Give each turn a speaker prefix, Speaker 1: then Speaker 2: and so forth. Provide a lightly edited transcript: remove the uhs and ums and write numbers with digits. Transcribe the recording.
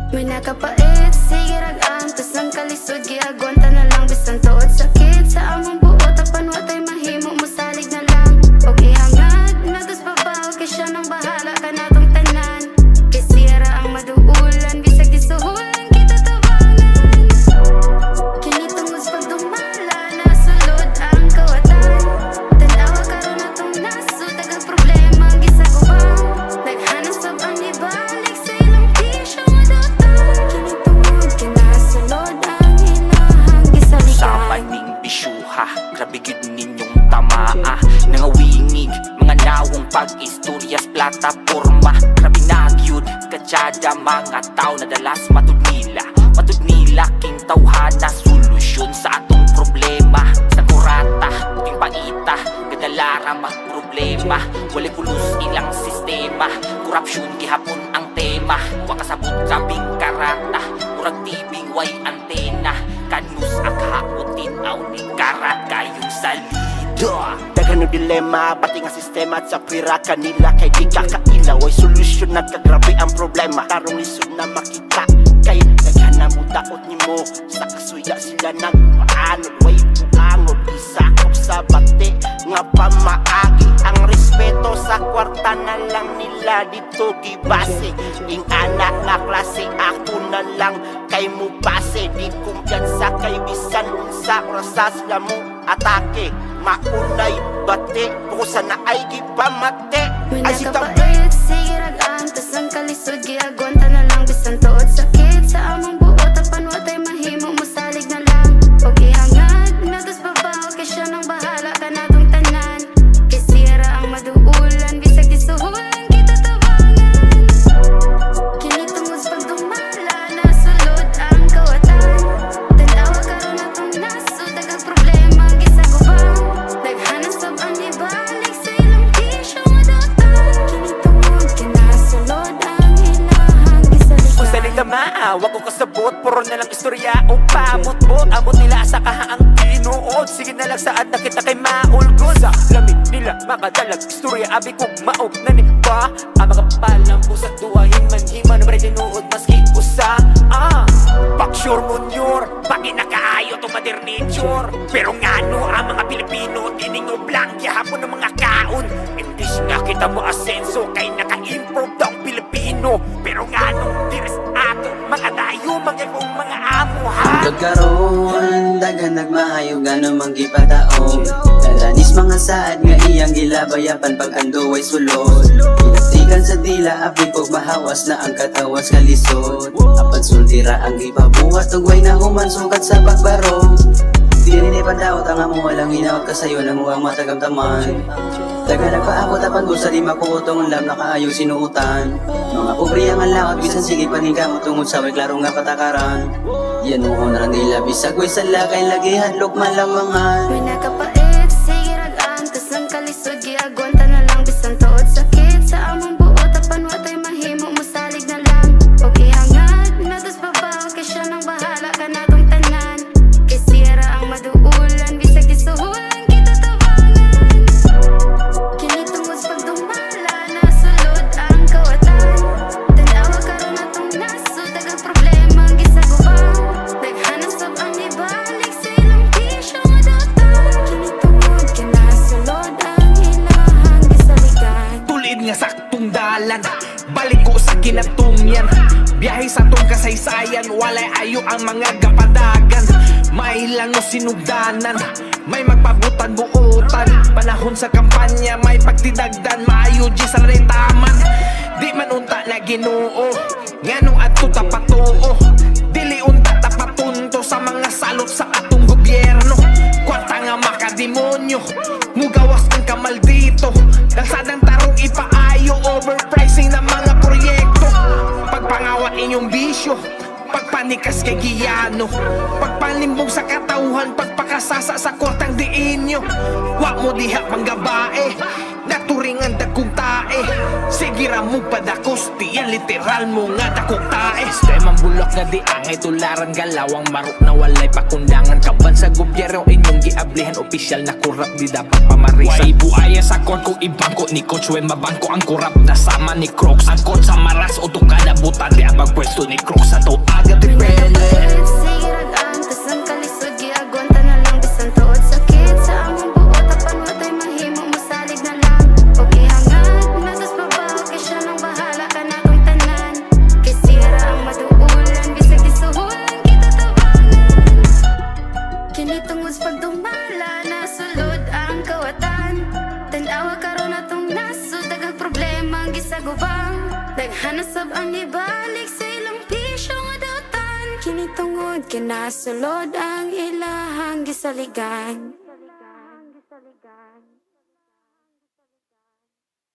Speaker 1: May nakapait, sige ragaan, tas ang kalisod, giagwanta na lang, bisan tuod sakit sa among buot, apan watay mahimo, musalig na lang. Og ihangad, natos babaw, kay siya nang bahala ka natong tanan. Kay sira ang maduulan, bisag gisuhulan, kita tawanan. Kinitungos pag dumala, nasulod ang kawatan. Tanawa karon atong naso, tagang problema, gisagubaw. Naghanap sab ang ibalik sa ilang tisyo, kinitungod, kinasulod ang ilahang gisaligan.
Speaker 2: Sabay ning bisyuha, grabe gyud ninyong tamaa. Nangawingig, mga nawong pag-istoryas plataporma. Grabe na gyud, kadyada mga tao na dalas matud nila king tawhana, solusyon sa atong problema. Sa kurata, king paita, kadalara magproblema. Walay pulos ilang sistema, korupsyon gihapon ang tema. Wa kasabot grabing karata, murag tibing way antena. Kanus ang haotin aw ni karat kayong salida.
Speaker 3: Daghang no dilema, pati nga sistema at sa pira kanila kay di kakailaw ay solusyon. Nagkagrabe ang problema, tarong lisod na makita. Kay daghana mo daot nimo, sa kasuya sila nagpaanod. Way buangod, isakop sa bati nga pamaagi. Ang respeto sa kwarta na lang nila dito gibase. Ing anak nga klase, ako na lang kay mo base. Di kumpiyansa kay bisan unsa oras sila mo atake. Maunay bate, bukusan na ay gipamate.
Speaker 1: May
Speaker 3: Ay si
Speaker 1: nakapait, sige ragaan, tas ang kalisod, giagwanta na lang, bisan tuod sakit sa among buot, apan watay mahimo, musalig na lang. Og ihangad, natos babaw, kay siya nang bahala ka natong tanan. Kay sira ang maduulan, bisag gisuhulan, kita tawanan. Kinitungos pag dumala, nasulod ang kawatan. Tanawa karon atong naso, dagang problema, gisagubaw. Naghanap sab ang ibalik sa ilang tisyo, madatan. Kinitungod, kinasulod ang ilahang
Speaker 2: Kung
Speaker 1: gisaligan.
Speaker 2: saling gamaawa ko kasabot, puro na lang istorya o pamot-bot. Amot nila sa kahaang tinuod, sige na lang saan na kita kay maulgod. Sa lamig nila makadalag istorya, abi kong maop na ni ba. Ang mga palang busak duwahin man himan, maray tinuod maski usa. Paksure mo nyor, pagi nakaayo to mother nature. Pero ngano ang mga Pilipino, tiningob lang gihapon ng mga kaon. Imbis nga kita mo asenso, kay naka-improve daw ang Pilipino. Pero ngano, diris ato, mga dayo, mga ibong mga amo ha.
Speaker 4: Pagkaroon, daghan nagmahayog ano mang gipadaog. Dalanis mga saad nga iyang gilabayapan pag ando ay sulod. Pinagtigan sa dila, apin pag mahawas na ang katawas kalisod. Apan sultira ang gipabuhat, tugway na human sukat sa pagbaro. Di rin ipadaot ang amo walang hinawag kasayo na mukhang matagamtaman. Daghan nagpaabot apan gusto di makuutong ulam na kaayo sinuutan. Mga pobre ang alawat, bisan sige paningkamot tungod sa way klaro nga patakaran. Yan noon ran nila bisag way sala kay lagi hadlok malamangan.
Speaker 1: May nakapait, sige ragaan, tas ang kalisod, giagwanta na lang, bisan tuod sakit sa among buot, apan watay mahimo, musalig na lang. Og ihangad, natos babaw, kay siya nang bahala ka natong tanan. Kay sira ang maduulan, bisag gisuhulan, kita tawanan. Kinitungos pag dumala, nasulod ang kawatan. Tanawa karon atong naso, dagang problema, gisagubaw. Naghanap sab ang ibalik sa ilang tisyo, madatan. Kinitungod, kinasulod ang ilahang gisaligan.
Speaker 5: Tulid nga saktong dalan, balik ko sa kinatungyan. Biyahe sa tong kasaysayan, walay ayo ang mga gapadagan. May lang no sinugdanan, may magpabutan-buutan. Panahon sa kampanya, may pagtidagdan, maayo di sa retaman. Di man unta na Ginoo, nganong adto tapatuo. Dili unta tapatunto sa mga salot sa atong gobyerno. Kwarta nga makademonyo, mugawas ang kamaldito. Nagsadang tarong ipaayo, overpricing ng mga proyekto. Pagpangawat inyong bisyo, pagpanikas kay Giyano, pagpanlimbog sa katauhan, pagpakasasa sa kwartang diin nyo. Wa mo diha pang gabae, naturingan dagkong babae. Sige ra mo padakos, tiyan literal mo nga dakok tae. Sistemang bulok nga di angay tularan galawang marok na walay pakundangan. Kaban sa gobyerno inyong giablihan, opisyal na kurap di dapat pamarisan. Way buaya sa court kung ibangko ni Coach Wen mabangko ang kurap na sama ni Crocs. Ang court sa maras o tukada butan di abang pwesto ni Crocs sa to aga depende.
Speaker 1: Sige ragaan, tas ang kalisod giagwanta na lang bisan tuod sakit sa among buot apan watay mahimo mosalig na lang. Og ihangat natas babaw kay siya nang bahala ka natong tanan. Kay sira ang maduulan bisag isuhulan kita tabangan. Kini tungod sa pagdumala nasulod ang kawatan. Tanawa karon atong nasud daghang problema ang gisagubang. Naghanasab ang ibalik sa ilang pisyo nga dautan. Kini tungod kinasulod ang ilahang gisaligan.